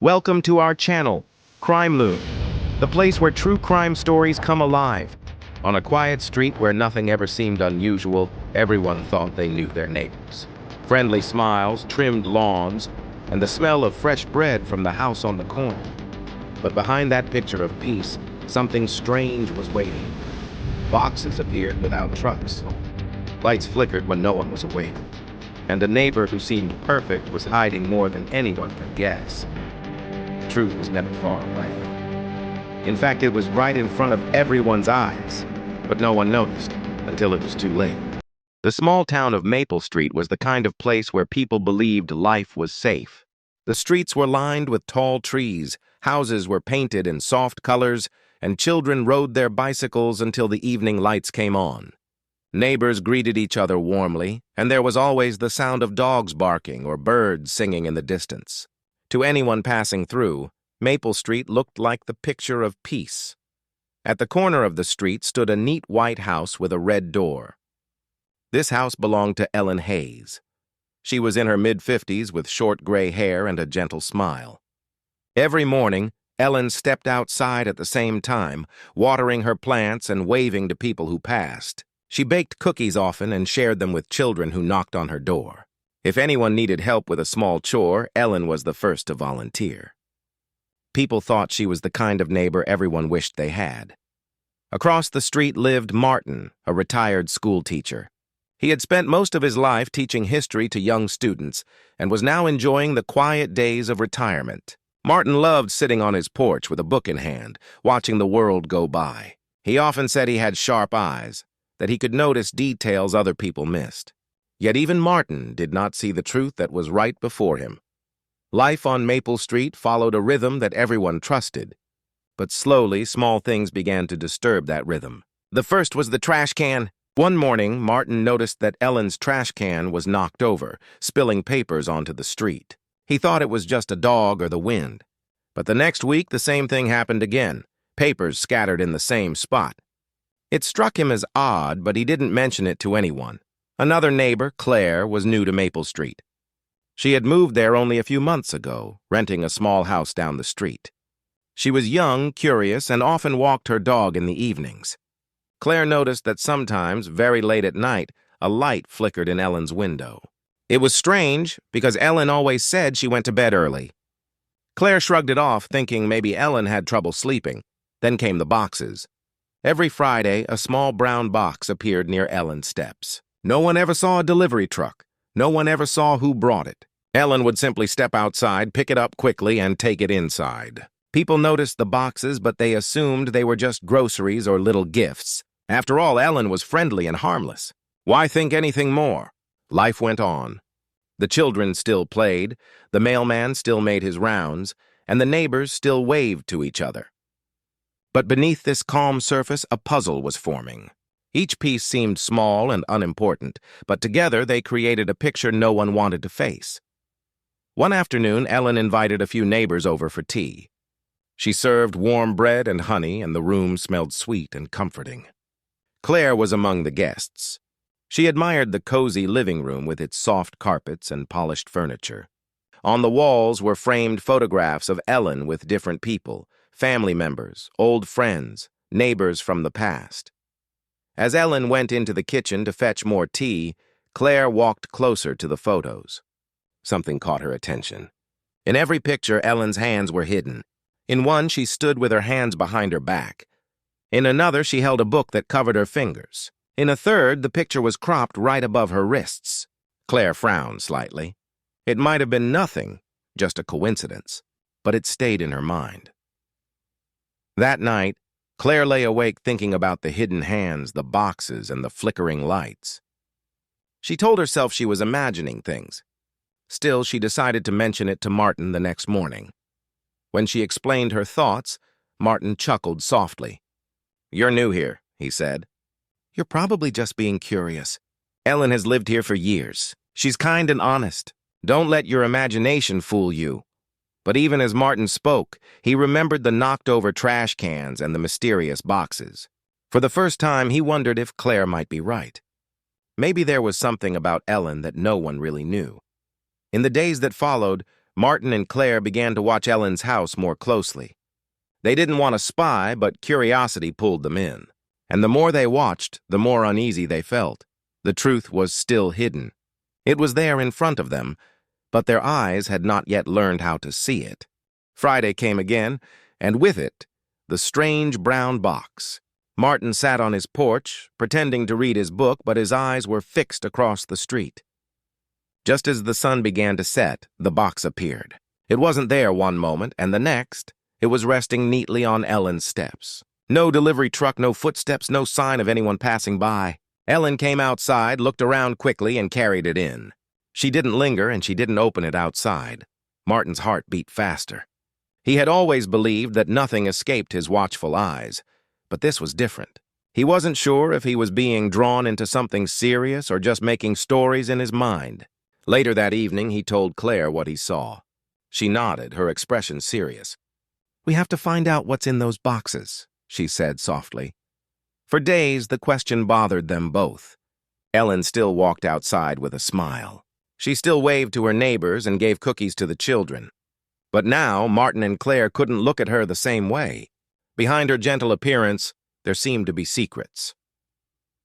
Welcome to our channel, Crime Loom, the place where true crime stories come alive. On a quiet street where nothing ever seemed unusual, everyone thought they knew their neighbors. Friendly smiles, trimmed lawns, and the smell of fresh bread from the house on the corner. But behind that picture of peace, something strange was waiting. Boxes appeared without trucks. Lights flickered when no one was awake. And a neighbor who seemed perfect was hiding more than anyone could guess. Truth was never far away. In fact, it was right in front of everyone's eyes, but no one noticed until it was too late. The small town of Maple Street was the kind of place where people believed life was safe. The streets were lined with tall trees, houses were painted in soft colors, and children rode their bicycles until the evening lights came on. Neighbors greeted each other warmly, and there was always the sound of dogs barking or birds singing in the distance. To anyone passing through, Maple Street looked like the picture of peace. At the corner of the street stood a neat white house with a red door. This house belonged to Ellen Hayes. She was in her mid-50s with short gray hair and a gentle smile. Every morning, Ellen stepped outside at the same time, watering her plants and waving to people who passed. She baked cookies often and shared them with children who knocked on her door. If anyone needed help with a small chore, Ellen was the first to volunteer. People thought she was the kind of neighbor everyone wished they had. Across the street lived Martin, a retired school teacher. He had spent most of his life teaching history to young students and was now enjoying the quiet days of retirement. Martin loved sitting on his porch with a book in hand, watching the world go by. He often said he had sharp eyes, that he could notice details other people missed. Yet even Martin did not see the truth that was right before him. Life on Maple Street followed a rhythm that everyone trusted. But slowly, small things began to disturb that rhythm. The first was the trash can. One morning, Martin noticed that Ellen's trash can was knocked over, spilling papers onto the street. He thought it was just a dog or the wind. But the next week, the same thing happened again, papers scattered in the same spot. It struck him as odd, but he didn't mention it to anyone. Another neighbor, Claire, was new to Maple Street. She had moved there only a few months ago, renting a small house down the street. She was young, curious, and often walked her dog in the evenings. Claire noticed that sometimes, very late at night, a light flickered in Ellen's window. It was strange, because Ellen always said she went to bed early. Claire shrugged it off, thinking maybe Ellen had trouble sleeping. Then came the boxes. Every Friday, a small brown box appeared near Ellen's steps. No one ever saw a delivery truck. No one ever saw who brought it. Ellen would simply step outside, pick it up quickly, and take it inside. People noticed the boxes, but they assumed they were just groceries or little gifts. After all, Ellen was friendly and harmless. Why think anything more? Life went on. The children still played, the mailman still made his rounds, and the neighbors still waved to each other. But beneath this calm surface, a puzzle was forming. Each piece seemed small and unimportant, but together they created a picture no one wanted to face. One afternoon, Ellen invited a few neighbors over for tea. She served warm bread and honey, and the room smelled sweet and comforting. Claire was among the guests. She admired the cozy living room with its soft carpets and polished furniture. On the walls were framed photographs of Ellen with different people, family members, old friends, neighbors from the past. As Ellen went into the kitchen to fetch more tea, Claire walked closer to the photos. Something caught her attention. In every picture, Ellen's hands were hidden. In one, she stood with her hands behind her back. In another, she held a book that covered her fingers. In a third, the picture was cropped right above her wrists. Claire frowned slightly. It might have been nothing, just a coincidence, but it stayed in her mind. That night, Claire lay awake thinking about the hidden hands, the boxes, and the flickering lights. She told herself she was imagining things. Still, she decided to mention it to Martin the next morning. When she explained her thoughts, Martin chuckled softly. "You're new here," he said. "You're probably just being curious. Ellen has lived here for years. She's kind and honest. Don't let your imagination fool you." But even as Martin spoke, he remembered the knocked-over trash cans and the mysterious boxes. For the first time, he wondered if Claire might be right. Maybe there was something about Ellen that no one really knew. In the days that followed, Martin and Claire began to watch Ellen's house more closely. They didn't want to spy, but curiosity pulled them in. And the more they watched, the more uneasy they felt. The truth was still hidden. It was there in front of them, but their eyes had not yet learned how to see it. Friday came again, and with it, the strange brown box. Martin sat on his porch, pretending to read his book, but his eyes were fixed across the street. Just as the sun began to set, the box appeared. It wasn't there one moment, and the next, it was resting neatly on Ellen's steps. No delivery truck, no footsteps, no sign of anyone passing by. Ellen came outside, looked around quickly, and carried it in. She didn't linger, and she didn't open it outside. Martin's heart beat faster. He had always believed that nothing escaped his watchful eyes, but this was different. He wasn't sure if he was being drawn into something serious or just making stories in his mind. Later that evening, he told Claire what he saw. She nodded, her expression serious. "We have to find out what's in those boxes," she said softly. For days, the question bothered them both. Ellen still walked outside with a smile. She still waved to her neighbors and gave cookies to the children. But now, Martin and Claire couldn't look at her the same way. Behind her gentle appearance, there seemed to be secrets.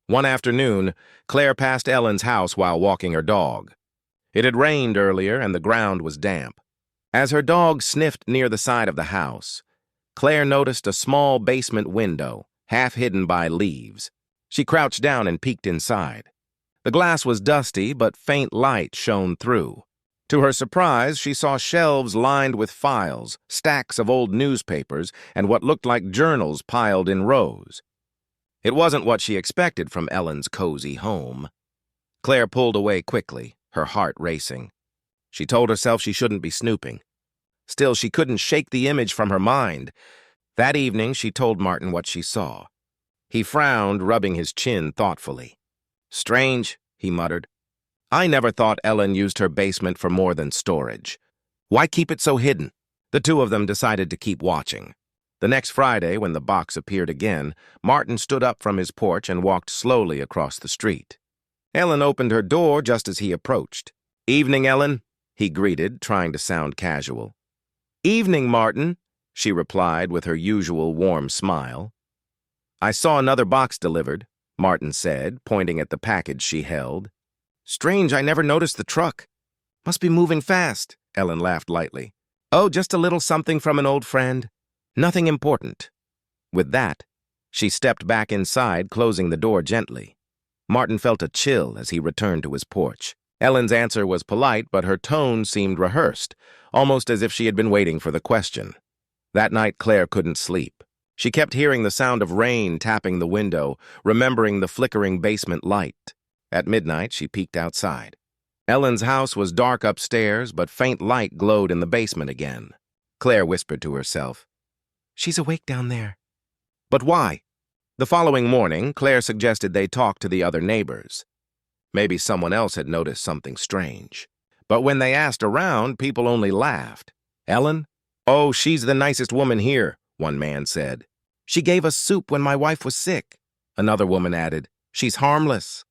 One afternoon, Claire passed Ellen's house while walking her dog. It had rained earlier and the ground was damp. As her dog sniffed near the side of the house, Claire noticed a small basement window, half hidden by leaves. She crouched down and peeked inside. The glass was dusty, but faint light shone through. To her surprise, she saw shelves lined with files, stacks of old newspapers, and what looked like journals piled in rows. It wasn't what she expected from Ellen's cozy home. Claire pulled away quickly, her heart racing. She told herself she shouldn't be snooping. Still, she couldn't shake the image from her mind. That evening, she told Martin what she saw. He frowned, rubbing his chin thoughtfully. "Strange," he muttered. "I never thought Ellen used her basement for more than storage. Why keep it so hidden?" The two of them decided to keep watching. The next Friday, when the box appeared again, Martin stood up from his porch and walked slowly across the street. Ellen opened her door just as he approached. "Evening, Ellen," he greeted, trying to sound casual. "Evening, Martin," she replied with her usual warm smile. "I saw another box delivered," Martin said, pointing at the package she held. "Strange, I never noticed the truck. Must be moving fast," Ellen laughed lightly. "Oh, just a little something from an old friend. Nothing important." With that, she stepped back inside, closing the door gently. Martin felt a chill as he returned to his porch. Ellen's answer was polite, but her tone seemed rehearsed, almost as if she had been waiting for the question. That night, Claire couldn't sleep. She kept hearing the sound of rain tapping the window, remembering the flickering basement light. At midnight, she peeked outside. Ellen's house was dark upstairs, but faint light glowed in the basement again. Claire whispered to herself, "She's awake down there." But why? The following morning, Claire suggested they talk to the other neighbors. Maybe someone else had noticed something strange. But when they asked around, people only laughed. "Ellen? Oh, she's the nicest woman here," one man said. "She gave us soup when my wife was sick." Another woman added, "She's harmless."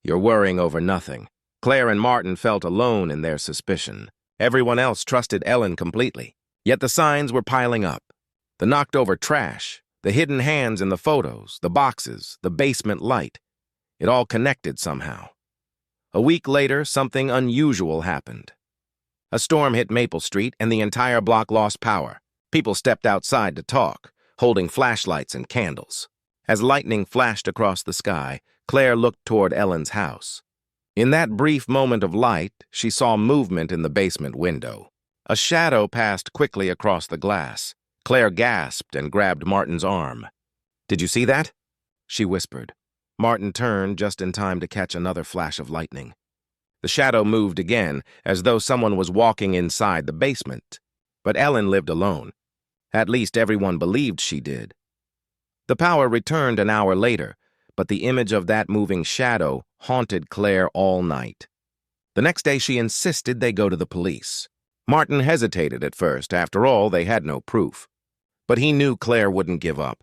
You're worrying over nothing. Claire and Martin felt alone in their suspicion. Everyone else trusted Ellen completely. Yet the signs were piling up. The knocked-over trash, the hidden hands in the photos, the boxes, the basement light. It all connected somehow. A week later, something unusual happened. A storm hit Maple Street and the entire block lost power. People stepped outside to talk, holding flashlights and candles. As lightning flashed across the sky, Claire looked toward Ellen's house. In that brief moment of light, she saw movement in the basement window. A shadow passed quickly across the glass. Claire gasped and grabbed Martin's arm. "Did you see that?" she whispered. Martin turned just in time to catch another flash of lightning. The shadow moved again, as though someone was walking inside the basement. But Ellen lived alone. At least everyone believed she did. The power returned an hour later, but the image of that moving shadow haunted Claire all night. The next day she insisted they go to the police. Martin hesitated at first. After all, they had no proof. But he knew Claire wouldn't give up.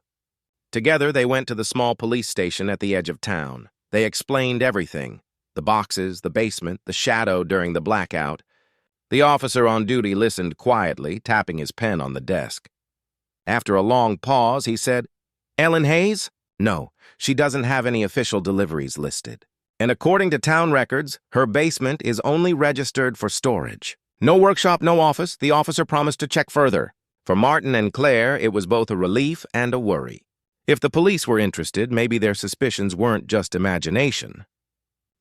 Together, they went to the small police station at the edge of town. They explained everything: the boxes, the basement, the shadow during the blackout. The officer on duty listened quietly, tapping his pen on the desk. After a long pause, he said, "Ellen Hayes? No, she doesn't have any official deliveries listed. And according to town records, her basement is only registered for storage. No workshop, no office. The officer promised to check further." For Martin and Claire, it was both a relief and a worry. If the police were interested, maybe their suspicions weren't just imagination.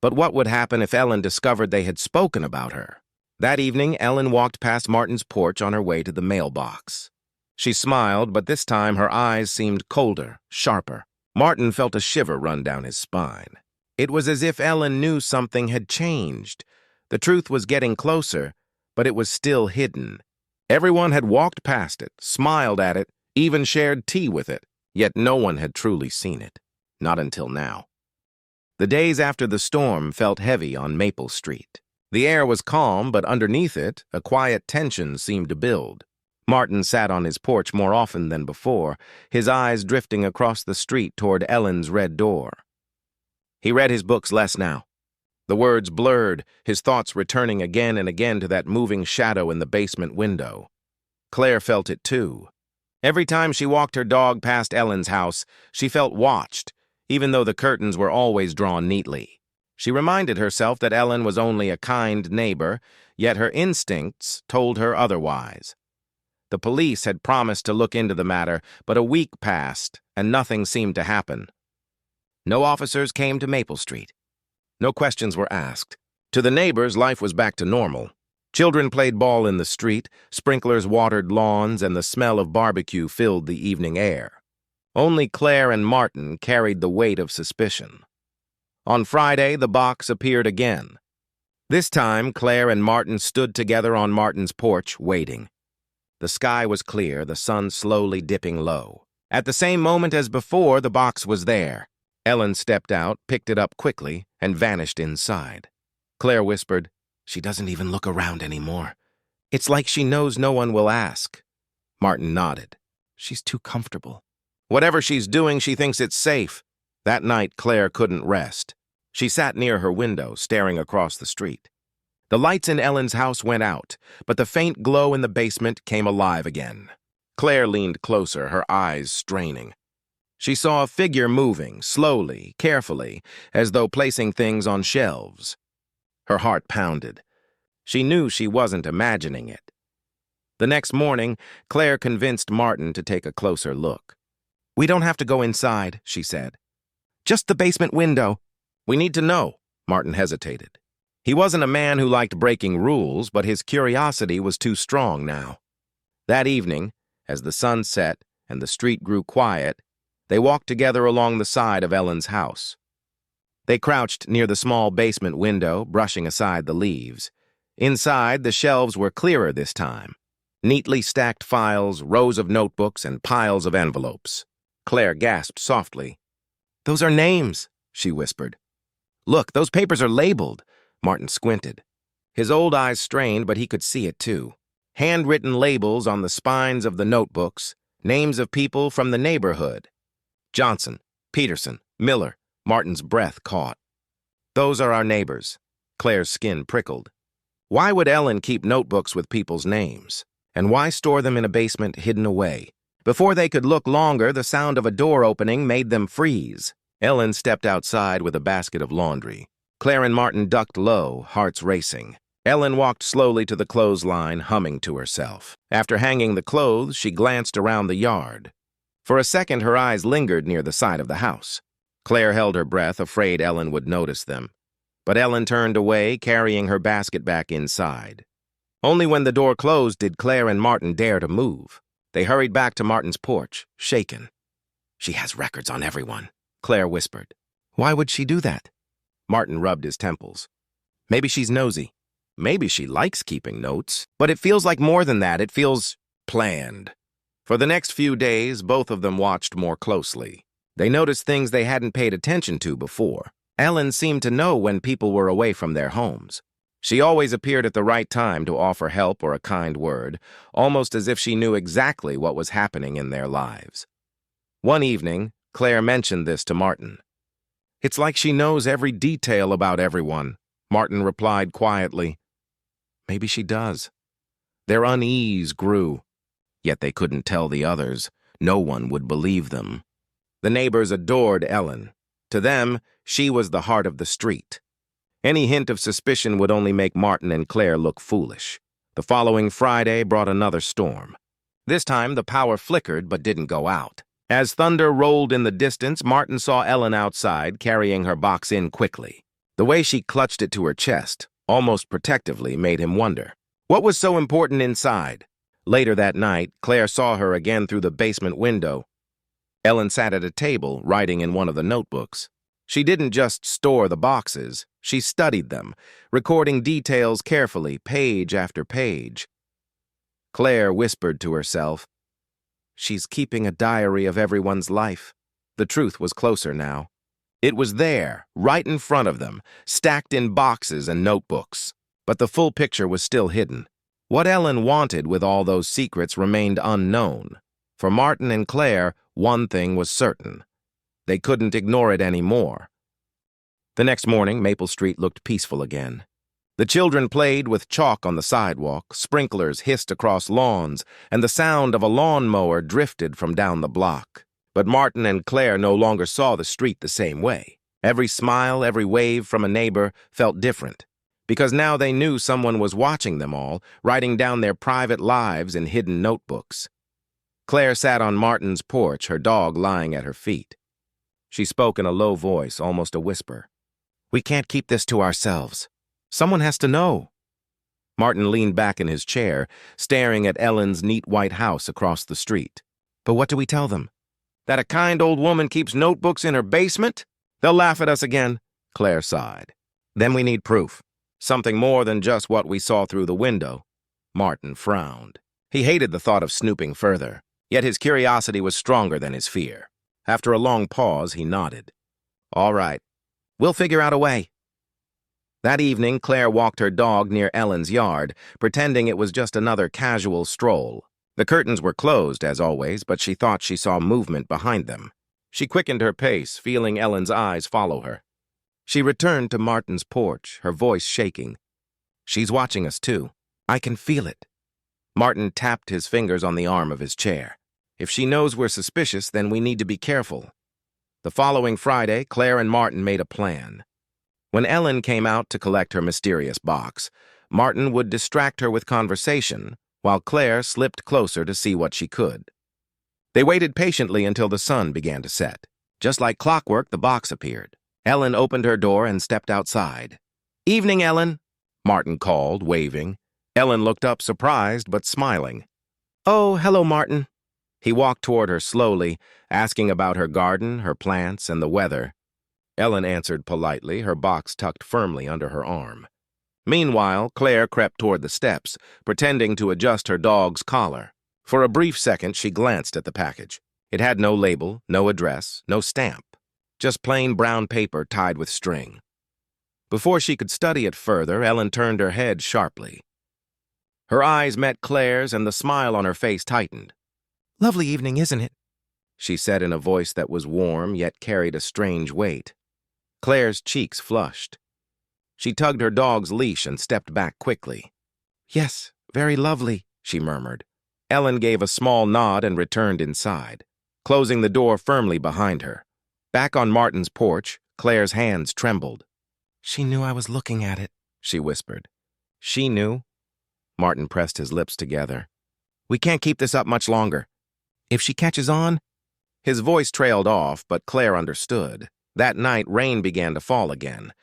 But what would happen if Ellen discovered they had spoken about her? That evening, Ellen walked past Martin's porch on her way to the mailbox. She smiled, but this time her eyes seemed colder, sharper. Martin felt a shiver run down his spine. It was as if Ellen knew something had changed. The truth was getting closer, but it was still hidden. Everyone had walked past it, smiled at it, even shared tea with it, yet no one had truly seen it. Not until now. The days after the storm felt heavy on Maple Street. The air was calm, but underneath it, a quiet tension seemed to build. Martin sat on his porch more often than before, his eyes drifting across the street toward Ellen's red door. He read his books less now. The words blurred, his thoughts returning again and again to that moving shadow in the basement window. Claire felt it too. Every time she walked her dog past Ellen's house, she felt watched, even though the curtains were always drawn neatly. She reminded herself that Ellen was only a kind neighbor, yet her instincts told her otherwise. The police had promised to look into the matter, but a week passed, and nothing seemed to happen. No officers came to Maple Street. No questions were asked. To the neighbors, life was back to normal. Children played ball in the street, sprinklers watered lawns, and the smell of barbecue filled the evening air. Only Claire and Martin carried the weight of suspicion. On Friday, the box appeared again. This time, Claire and Martin stood together on Martin's porch, waiting. The sky was clear, the sun slowly dipping low. At the same moment as before, the box was there. Ellen stepped out, picked it up quickly, and vanished inside. Claire whispered, "She doesn't even look around anymore. It's like she knows no one will ask." Martin nodded. "She's too comfortable. Whatever she's doing, she thinks it's safe." That night, Claire couldn't rest. She sat near her window, staring across the street. The lights in Ellen's house went out, but the faint glow in the basement came alive again. Claire leaned closer, her eyes straining. She saw a figure moving, slowly, carefully, as though placing things on shelves. Her heart pounded. She knew she wasn't imagining it. The next morning, Claire convinced Martin to take a closer look. "We don't have to go inside," she said. "Just the basement window." "We need to know," Martin hesitated. He wasn't a man who liked breaking rules, but his curiosity was too strong now. That evening, as the sun set and the street grew quiet, they walked together along the side of Ellen's house. They crouched near the small basement window, brushing aside the leaves. Inside, the shelves were clearer this time. Neatly stacked files, rows of notebooks, and piles of envelopes. Claire gasped softly. "Those are names," she whispered. "Look, those papers are labeled." Martin squinted. His old eyes strained, but he could see it too. Handwritten labels on the spines of the notebooks, names of people from the neighborhood. Johnson, Peterson, Miller. Martin's breath caught. "Those are our neighbors." Claire's skin prickled. Why would Ellen keep notebooks with people's names? And why store them in a basement hidden away? Before they could look longer, the sound of a door opening made them freeze. Ellen stepped outside with a basket of laundry. Claire and Martin ducked low, hearts racing. Ellen walked slowly to the clothesline, humming to herself. After hanging the clothes, she glanced around the yard. For a second, her eyes lingered near the side of the house. Claire held her breath, afraid Ellen would notice them. But Ellen turned away, carrying her basket back inside. Only when the door closed did Claire and Martin dare to move. They hurried back to Martin's porch, shaken. "She has records on everyone," Claire whispered. "Why would she do that?" Martin rubbed his temples. "Maybe she's nosy. Maybe she likes keeping notes. But it feels like more than that. It feels planned." For the next few days, both of them watched more closely. They noticed things they hadn't paid attention to before. Ellen seemed to know when people were away from their homes. She always appeared at the right time to offer help or a kind word, almost as if she knew exactly what was happening in their lives. One evening, Claire mentioned this to Martin. "It's like she knows every detail about everyone," Martin replied quietly. Maybe she does. Their unease grew, yet they couldn't tell the others. No one would believe them. The neighbors adored Ellen. To them, she was the heart of the street. Any hint of suspicion would only make Martin and Claire look foolish. The following Friday brought another storm. This time, the power flickered but didn't go out. As thunder rolled in the distance, Martin saw Ellen outside, carrying her box in quickly. The way she clutched it to her chest, almost protectively, made him wonder. What was so important inside? Later that night, Claire saw her again through the basement window. Ellen sat at a table, writing in one of the notebooks. She didn't just store the boxes, she studied them, recording details carefully, page after page. Claire whispered to herself, "She's keeping a diary of everyone's life." The truth was closer now. It was there, right in front of them, stacked in boxes and notebooks. But the full picture was still hidden. What Ellen wanted with all those secrets remained unknown. For Martin and Claire, one thing was certain. They couldn't ignore it anymore. The next morning, Maple Street looked peaceful again. The children played with chalk on the sidewalk, sprinklers hissed across lawns, and the sound of a lawnmower drifted from down the block. But Martin and Claire no longer saw the street the same way. Every smile, every wave from a neighbor felt different, because now they knew someone was watching them all, writing down their private lives in hidden notebooks. Claire sat on Martin's porch, her dog lying at her feet. She spoke in a low voice, almost a whisper. "We can't keep this to ourselves. Someone has to know." Martin leaned back in his chair, staring at Ellen's neat white house across the street. "But what do we tell them? That a kind old woman keeps notebooks in her basement? They'll laugh at us again," Claire sighed. "Then we need proof. Something more than just what we saw through the window." Martin frowned. He hated the thought of snooping further, yet his curiosity was stronger than his fear. After a long pause, he nodded. "All right. We'll figure out a way." That evening, Claire walked her dog near Ellen's yard, pretending it was just another casual stroll. The curtains were closed, as always, but she thought she saw movement behind them. She quickened her pace, feeling Ellen's eyes follow her. She returned to Martin's porch, her voice shaking. "She's watching us, too. I can feel it." Martin tapped his fingers on the arm of his chair. "If she knows we're suspicious, then we need to be careful." The following Friday, Claire and Martin made a plan. When Ellen came out to collect her mysterious box, Martin would distract her with conversation, while Claire slipped closer to see what she could. They waited patiently until the sun began to set. Just like clockwork, the box appeared. Ellen opened her door and stepped outside. "Evening, Ellen," Martin called, waving. Ellen looked up, surprised but smiling. "Oh, hello, Martin." He walked toward her slowly, asking about her garden, her plants, and the weather. Ellen answered politely, her box tucked firmly under her arm. Meanwhile, Claire crept toward the steps, pretending to adjust her dog's collar. For a brief second, she glanced at the package. It had no label, no address, no stamp. Just plain brown paper tied with string. Before she could study it further, Ellen turned her head sharply. Her eyes met Claire's and the smile on her face tightened. "Lovely evening, isn't it?" she said in a voice that was warm yet carried a strange weight. Claire's cheeks flushed. She tugged her dog's leash and stepped back quickly. "Yes, very lovely," she murmured. Ellen gave a small nod and returned inside, closing the door firmly behind her. Back on Martin's porch, Claire's hands trembled. "She knew I was looking at it," she whispered. "She knew?" Martin pressed his lips together. "We can't keep this up much longer. If she catches on—" His voice trailed off, but Claire understood. That night, rain began to fall again.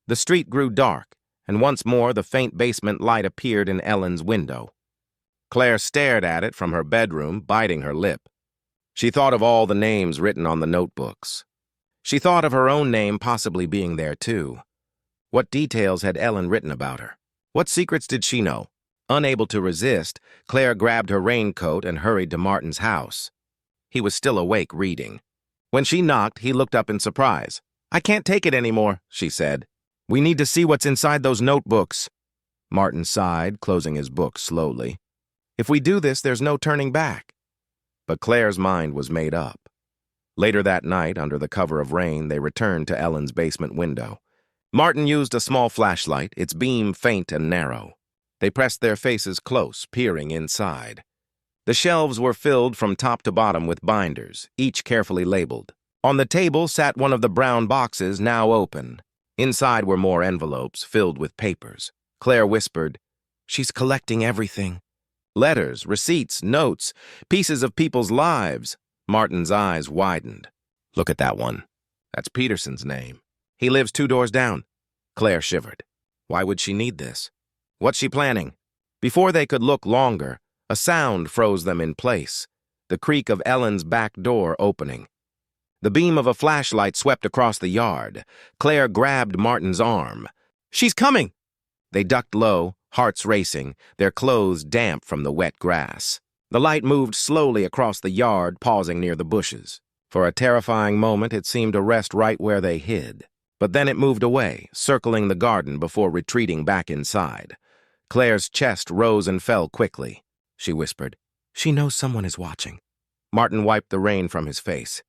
The street grew dark, and once more the faint basement light appeared in Ellen's window. Claire stared at it from her bedroom, biting her lip. She thought of all the names written on the notebooks. She thought of her own name possibly being there, too. What details had Ellen written about her? What secrets did she know? Unable to resist, Claire grabbed her raincoat and hurried to Martin's house. He was still awake, reading. When she knocked, he looked up in surprise. "I can't take it anymore," she said. "We need to see what's inside those notebooks." Martin sighed, closing his book slowly. "If we do this, there's no turning back." But Claire's mind was made up. Later that night, under the cover of rain, they returned to Ellen's basement window. Martin used a small flashlight, its beam faint and narrow. They pressed their faces close, peering inside. The shelves were filled from top to bottom with binders, each carefully labeled. On the table sat one of the brown boxes, now open. Inside were more envelopes filled with papers. Claire whispered, "She's collecting everything. Letters, receipts, notes, pieces of people's lives." Martin's eyes widened. "Look at that one. That's Peterson's name. He lives 2 doors down." Claire shivered. Why would she need this? What's she planning? Before they could look longer, a sound froze them in place, the creak of Ellen's back door opening. The beam of a flashlight swept across the yard. Claire grabbed Martin's arm. "She's coming!" They ducked low, hearts racing, their clothes damp from the wet grass. The light moved slowly across the yard, pausing near the bushes. For a terrifying moment, it seemed to rest right where they hid. But then it moved away, circling the garden before retreating back inside. Claire's chest rose and fell quickly. She whispered, "She knows someone is watching." Martin wiped the rain from his face.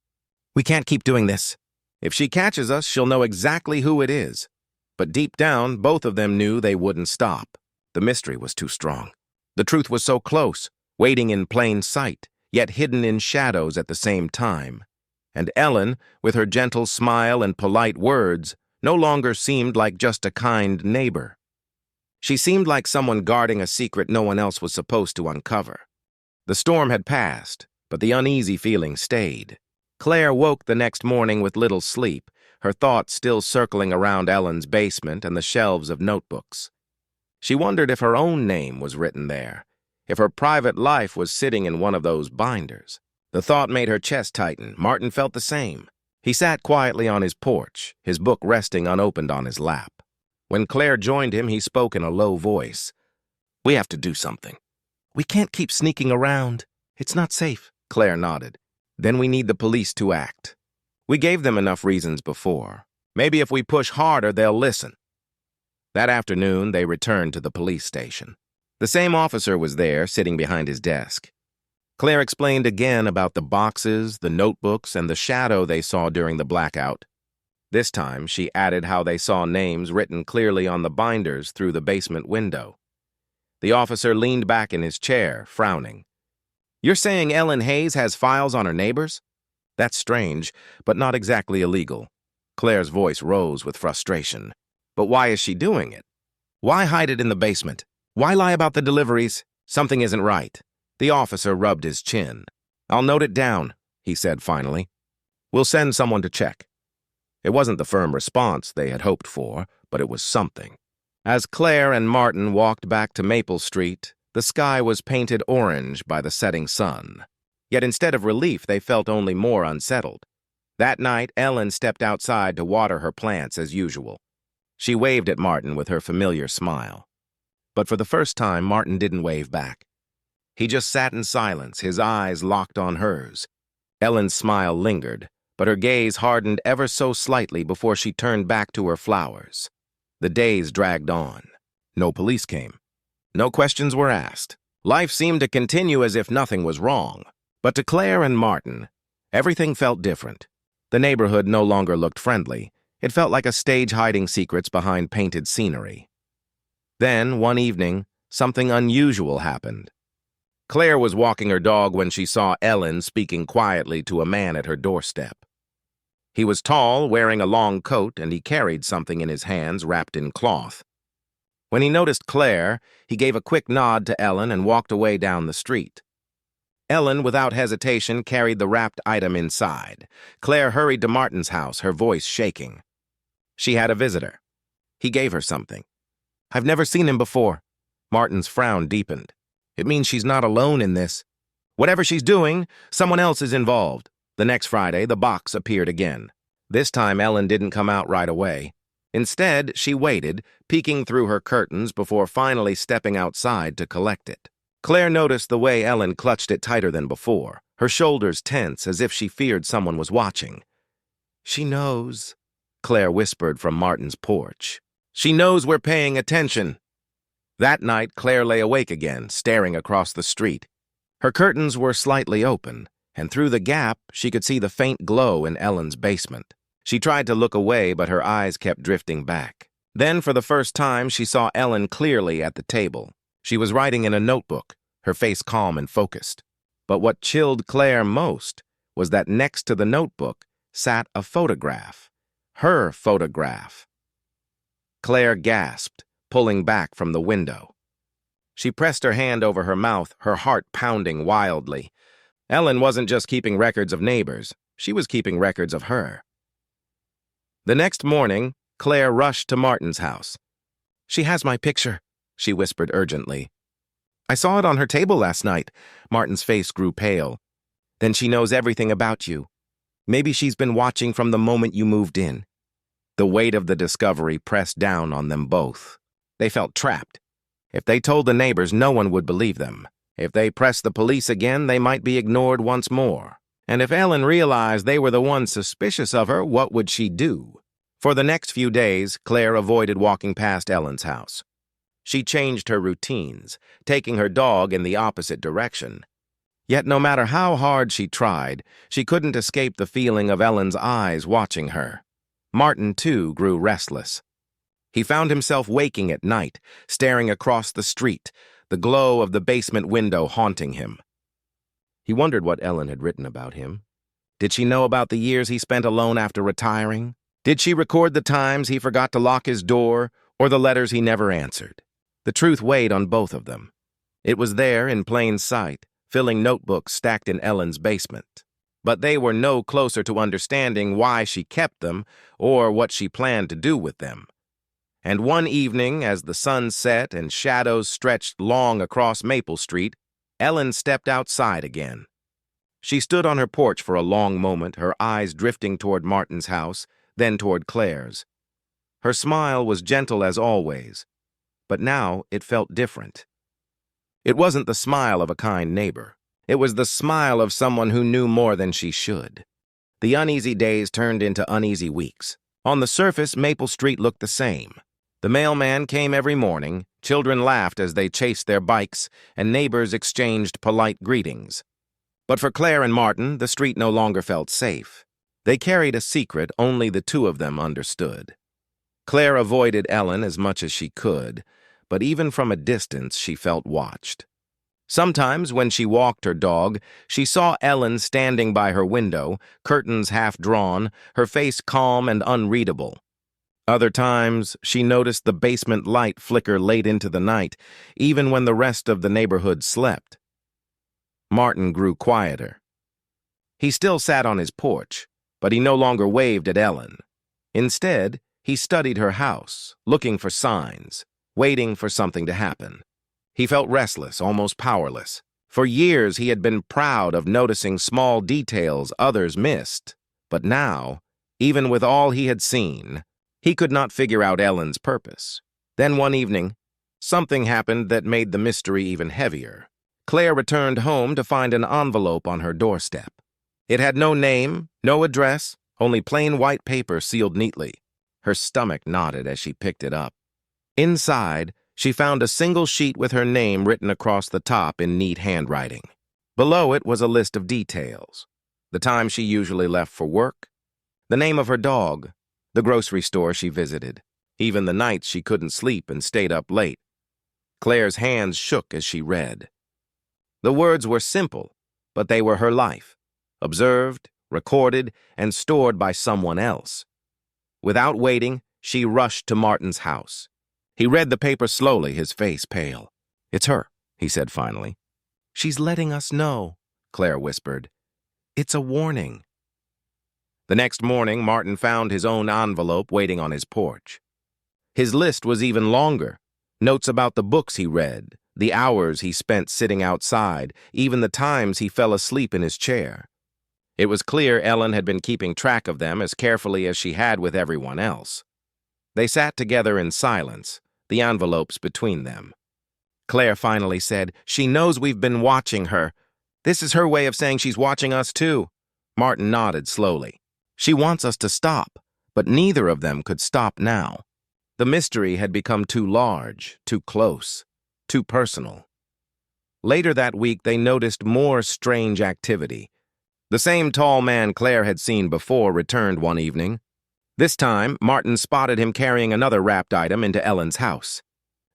"We can't keep doing this. If she catches us, she'll know exactly who it is." But deep down, both of them knew they wouldn't stop. The mystery was too strong. The truth was so close, waiting in plain sight, yet hidden in shadows at the same time. And Ellen, with her gentle smile and polite words, no longer seemed like just a kind neighbor. She seemed like someone guarding a secret no one else was supposed to uncover. The storm had passed, but the uneasy feeling stayed. Claire woke the next morning with little sleep, her thoughts still circling around Ellen's basement and the shelves of notebooks. She wondered if her own name was written there, if her private life was sitting in one of those binders. The thought made her chest tighten. Martin felt the same. He sat quietly on his porch, his book resting unopened on his lap. When Claire joined him, he spoke in a low voice. "We have to do something. We can't keep sneaking around. It's not safe." Claire nodded. "Then we need the police to act. We gave them enough reasons before. Maybe if we push harder, they'll listen." That afternoon, they returned to the police station. The same officer was there, sitting behind his desk. Claire explained again about the boxes, the notebooks, and the shadow they saw during the blackout. This time, she added how they saw names written clearly on the binders through the basement window. The officer leaned back in his chair, frowning. "You're saying Ellen Hayes has files on her neighbors? That's strange, but not exactly illegal." Claire's voice rose with frustration. "But why is she doing it? Why hide it in the basement? Why lie about the deliveries? Something isn't right." The officer rubbed his chin. "I'll note it down," he said finally. "We'll send someone to check." It wasn't the firm response they had hoped for, but it was something. As Claire and Martin walked back to Maple Street, the sky was painted orange by the setting sun. Yet instead of relief, they felt only more unsettled. That night, Ellen stepped outside to water her plants as usual. She waved at Martin with her familiar smile. But for the first time, Martin didn't wave back. He just sat in silence, his eyes locked on hers. Ellen's smile lingered, but her gaze hardened ever so slightly before she turned back to her flowers. The days dragged on. No police came. No questions were asked. Life seemed to continue as if nothing was wrong. But to Claire and Martin, everything felt different. The neighborhood no longer looked friendly. It felt like a stage hiding secrets behind painted scenery. Then, one evening, something unusual happened. Claire was walking her dog when she saw Ellen speaking quietly to a man at her doorstep. He was tall, wearing a long coat, and he carried something in his hands wrapped in cloth. When he noticed Claire, he gave a quick nod to Ellen and walked away down the street. Ellen, without hesitation, carried the wrapped item inside. Claire hurried to Martin's house, her voice shaking. She had a visitor. He gave her something. "I've never seen him before." Martin's frown deepened. "It means she's not alone in this. Whatever she's doing, someone else is involved." The next Friday, the box appeared again. This time, Ellen didn't come out right away. Instead, she waited, peeking through her curtains before finally stepping outside to collect it. Claire noticed the way Ellen clutched it tighter than before, her shoulders tense as if she feared someone was watching. "She knows," Claire whispered from Martin's porch. "She knows we're paying attention." That night, Claire lay awake again, staring across the street. Her curtains were slightly open, and through the gap, she could see the faint glow in Ellen's basement. She tried to look away, but her eyes kept drifting back. Then, for the first time, she saw Ellen clearly at the table. She was writing in a notebook, her face calm and focused. But what chilled Claire most was that next to the notebook sat a photograph. Her photograph. Claire gasped, pulling back from the window. She pressed her hand over her mouth, her heart pounding wildly. Ellen wasn't just keeping records of neighbors, she was keeping records of her. The next morning, Claire rushed to Martin's house. "She has my picture," she whispered urgently. "I saw it on her table last night." Martin's face grew pale. "Then she knows everything about you. Maybe she's been watching from the moment you moved in." The weight of the discovery pressed down on them both. They felt trapped. If they told the neighbors, no one would believe them. If they pressed the police again, they might be ignored once more. And if Ellen realized they were the ones suspicious of her, what would she do? For the next few days, Claire avoided walking past Ellen's house. She changed her routines, taking her dog in the opposite direction. Yet no matter how hard she tried, she couldn't escape the feeling of Ellen's eyes watching her. Martin, too, grew restless. He found himself waking at night, staring across the street, the glow of the basement window haunting him. He wondered what Ellen had written about him. Did she know about the years he spent alone after retiring? Did she record the times he forgot to lock his door, or the letters he never answered? The truth weighed on both of them. It was there in plain sight, filling notebooks stacked in Ellen's basement. But they were no closer to understanding why she kept them or what she planned to do with them. And one evening, as the sun set and shadows stretched long across Maple Street, Ellen stepped outside again. She stood on her porch for a long moment, her eyes drifting toward Martin's house, then toward Claire's. Her smile was gentle as always, but now it felt different. It wasn't the smile of a kind neighbor. It was the smile of someone who knew more than she should. The uneasy days turned into uneasy weeks. On the surface, Maple Street looked the same. The mailman came every morning, children laughed as they chased their bikes, and neighbors exchanged polite greetings. But for Claire and Martin, the street no longer felt safe. They carried a secret only the two of them understood. Claire avoided Ellen as much as she could, but even from a distance she felt watched. Sometimes, when she walked her dog, she saw Ellen standing by her window, curtains half drawn, her face calm and unreadable. Other times, she noticed the basement light flicker late into the night, even when the rest of the neighborhood slept. Martin grew quieter. He still sat on his porch, but he no longer waved at Ellen. Instead, he studied her house, looking for signs, waiting for something to happen. He felt restless, almost powerless. For years, he had been proud of noticing small details others missed. But now, even with all he had seen, he could not figure out Ellen's purpose. Then one evening, something happened that made the mystery even heavier. Claire returned home to find an envelope on her doorstep. It had no name, no address, only plain white paper sealed neatly. Her stomach knotted as she picked it up. Inside, she found a single sheet with her name written across the top in neat handwriting. Below it was a list of details: the time she usually left for work, the name of her dog, the grocery store she visited, even the nights she couldn't sleep and stayed up late. Claire's hands shook as she read. The words were simple, but they were her life, observed, recorded, and stored by someone else. Without waiting, she rushed to Martin's house. He read the paper slowly, his face pale. "It's her," he said finally. "She's letting us know," Claire whispered. "It's a warning." The next morning, Martin found his own envelope waiting on his porch. His list was even longer. Notes about the books he read, the hours he spent sitting outside, even the times he fell asleep in his chair. It was clear Ellen had been keeping track of them as carefully as she had with everyone else. They sat together in silence, the envelopes between them. Claire finally said, "She knows we've been watching her. This is her way of saying she's watching us too." Martin nodded slowly. "She wants us to stop, but neither of them could stop now." The mystery had become too large, too close, too personal. Later that week, they noticed more strange activity. The same tall man Claire had seen before returned one evening. This time, Martin spotted him carrying another wrapped item into Ellen's house.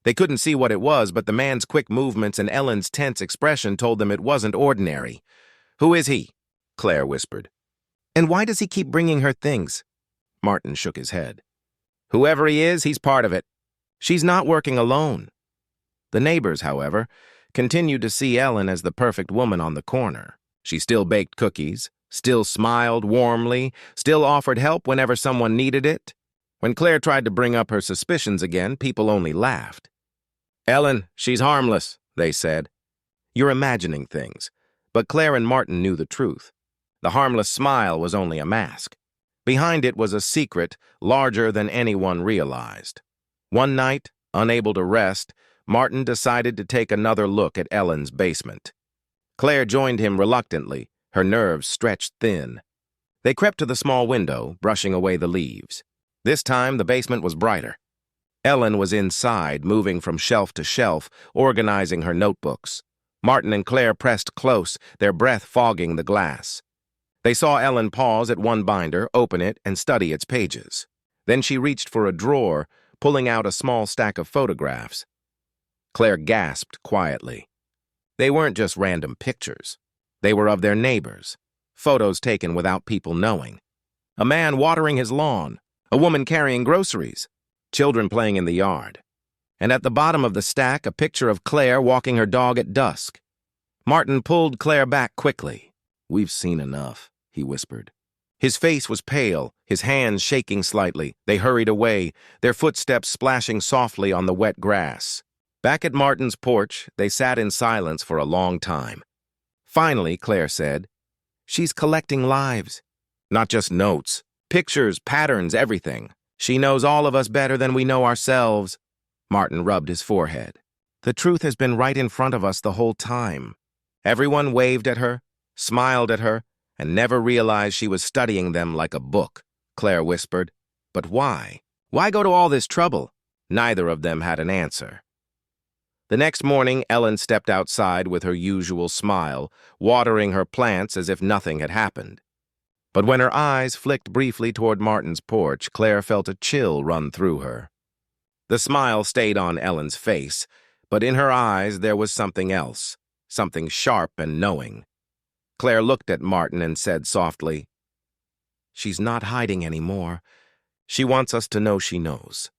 They couldn't see what it was, but the man's quick movements and Ellen's tense expression told them it wasn't ordinary. "Who is he?" Claire whispered. "And why does he keep bringing her things?" Martin shook his head. "Whoever he is, he's part of it. She's not working alone." The neighbors, however, continued to see Ellen as the perfect woman on the corner. She still baked cookies, still smiled warmly, still offered help whenever someone needed it. When Claire tried to bring up her suspicions again, people only laughed. "Ellen, she's harmless," they said. "You're imagining things." But Claire and Martin knew the truth. The harmless smile was only a mask. Behind it was a secret larger than anyone realized. One night, unable to rest, Martin decided to take another look at Ellen's basement. Claire joined him reluctantly, her nerves stretched thin. They crept to the small window, brushing away the leaves. This time, the basement was brighter. Ellen was inside, moving from shelf to shelf, organizing her notebooks. Martin and Claire pressed close, their breath fogging the glass. They saw Ellen pause at one binder, open it, and study its pages. Then she reached for a drawer, pulling out a small stack of photographs. Claire gasped quietly. They weren't just random pictures. They were of their neighbors, photos taken without people knowing. A man watering his lawn, a woman carrying groceries, children playing in the yard. And at the bottom of the stack, a picture of Claire walking her dog at dusk. Martin pulled Claire back quickly. "We've seen enough," he whispered. His face was pale, his hands shaking slightly. They hurried away, their footsteps splashing softly on the wet grass. Back at Martin's porch, they sat in silence for a long time. Finally, Claire said, "She's collecting lives. Not just notes, pictures, patterns, everything. She knows all of us better than we know ourselves." Martin rubbed his forehead. "The truth has been right in front of us the whole time." Everyone waved at her, smiled at her, and never realized she was studying them like a book, Claire whispered. "But why? Why go to all this trouble?" Neither of them had an answer. The next morning, Ellen stepped outside with her usual smile, watering her plants as if nothing had happened. But when her eyes flicked briefly toward Martin's porch, Claire felt a chill run through her. The smile stayed on Ellen's face, but in her eyes there was something else, something sharp and knowing. Claire looked at Martin and said softly, "She's not hiding anymore. She wants us to know she knows."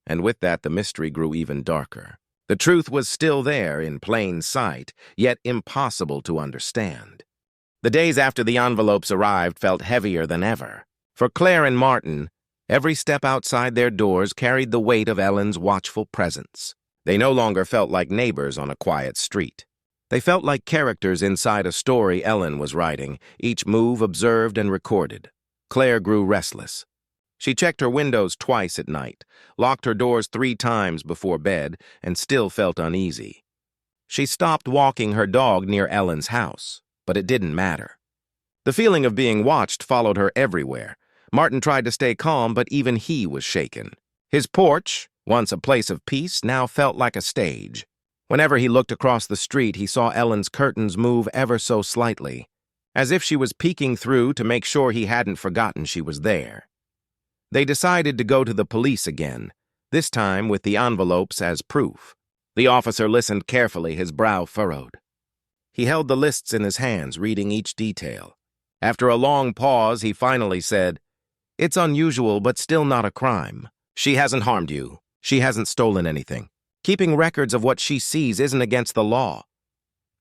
And with that, the mystery grew even darker. The truth was still there in plain sight, yet impossible to understand. The days after the envelopes arrived felt heavier than ever. For Claire and Martin, every step outside their doors carried the weight of Ellen's watchful presence. They no longer felt like neighbors on a quiet street. They felt like characters inside a story Ellen was writing, each move observed and recorded. Claire grew restless. She checked her windows twice at night, locked her doors 3 times before bed, and still felt uneasy. She stopped walking her dog near Ellen's house, but it didn't matter. The feeling of being watched followed her everywhere. Martin tried to stay calm, but even he was shaken. His porch, once a place of peace, now felt like a stage. Whenever he looked across the street, he saw Ellen's curtains move ever so slightly, as if she was peeking through to make sure he hadn't forgotten she was there. They decided to go to the police again, this time with the envelopes as proof. The officer listened carefully, his brow furrowed. He held the lists in his hands, reading each detail. After a long pause, he finally said, "It's unusual, but still not a crime. She hasn't harmed you. She hasn't stolen anything. Keeping records of what she sees isn't against the law."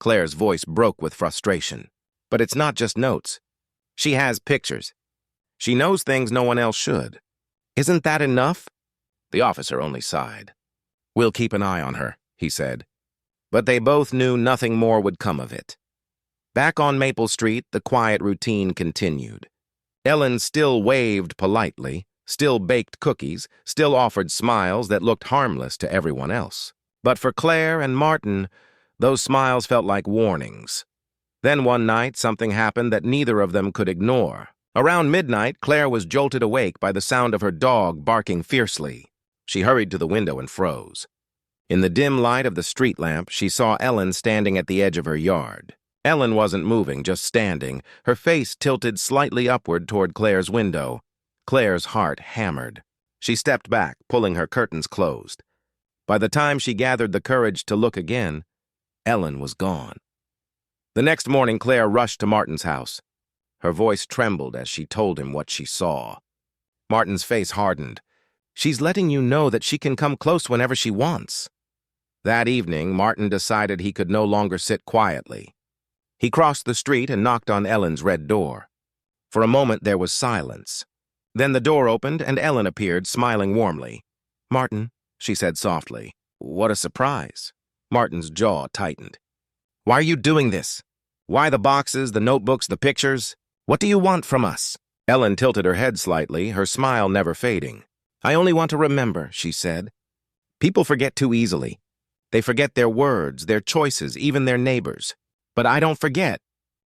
Claire's voice broke with frustration. "But it's not just notes. She has pictures. She knows things no one else should. Isn't that enough?" The officer only sighed. "We'll keep an eye on her," he said. But they both knew nothing more would come of it. Back on Maple Street, the quiet routine continued. Ellen still waved politely, still baked cookies, still offered smiles that looked harmless to everyone else. But for Claire and Martin, those smiles felt like warnings. Then one night, something happened that neither of them could ignore. Around midnight, Claire was jolted awake by the sound of her dog barking fiercely. She hurried to the window and froze. In the dim light of the street lamp, she saw Ellen standing at the edge of her yard. Ellen wasn't moving, just standing, her face tilted slightly upward toward Claire's window. Claire's heart hammered. She stepped back, pulling her curtains closed. By the time she gathered the courage to look again, Ellen was gone. The next morning, Claire rushed to Martin's house. Her voice trembled as she told him what she saw. Martin's face hardened. "She's letting you know that she can come close whenever she wants." That evening, Martin decided he could no longer sit quietly. He crossed the street and knocked on Ellen's red door. For a moment, there was silence. Then the door opened and Ellen appeared, smiling warmly. "Martin," she said softly. "What a surprise." Martin's jaw tightened. "Why are you doing this? Why the boxes, the notebooks, the pictures? What do you want from us?" Ellen tilted her head slightly, her smile never fading. "I only want to remember," she said. "People forget too easily. They forget their words, their choices, even their neighbors. But I don't forget.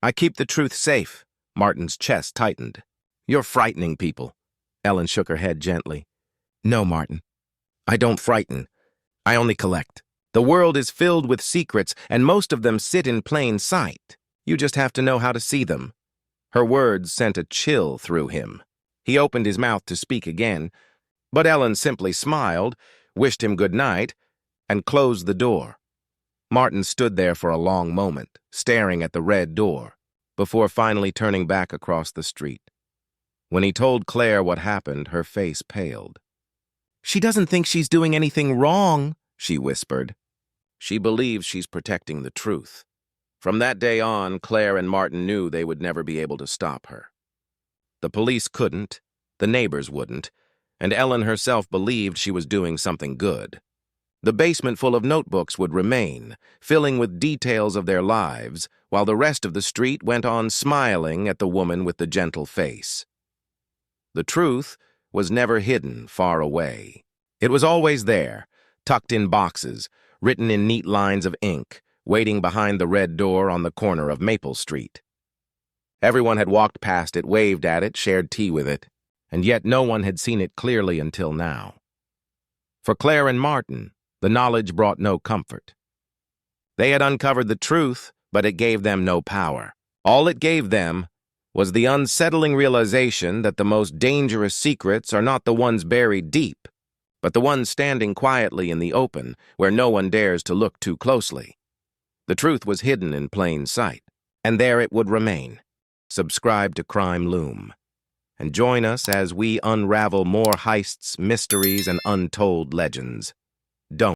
I keep the truth safe." Martin's chest tightened. "You're frightening people." Ellen shook her head gently. "No, Martin. I don't frighten. I only collect. The world is filled with secrets, and most of them sit in plain sight. You just have to know how to see them." Her words sent a chill through him. He opened his mouth to speak again, but Ellen simply smiled, wished him good night, and closed the door. Martin stood there for a long moment, staring at the red door, before finally turning back across the street. When he told Claire what happened, her face paled. "She doesn't think she's doing anything wrong," she whispered. "She believes she's protecting the truth." From that day on, Claire and Martin knew they would never be able to stop her. The police couldn't, the neighbors wouldn't, and Ellen herself believed she was doing something good. The basement full of notebooks would remain, filling with details of their lives, while the rest of the street went on smiling at the woman with the gentle face. The truth was never hidden far away. It was always there, tucked in boxes, written in neat lines of ink, waiting behind the red door on the corner of Maple Street. Everyone had walked past it, waved at it, shared tea with it, and yet no one had seen it clearly until now. For Claire and Martin, the knowledge brought no comfort. They had uncovered the truth, but it gave them no power. All it gave them was the unsettling realization that the most dangerous secrets are not the ones buried deep, but the ones standing quietly in the open, where no one dares to look too closely. The truth was hidden in plain sight, and there it would remain. Subscribe to Crime Loom, and join us as we unravel more heists, mysteries, and untold legends. Don't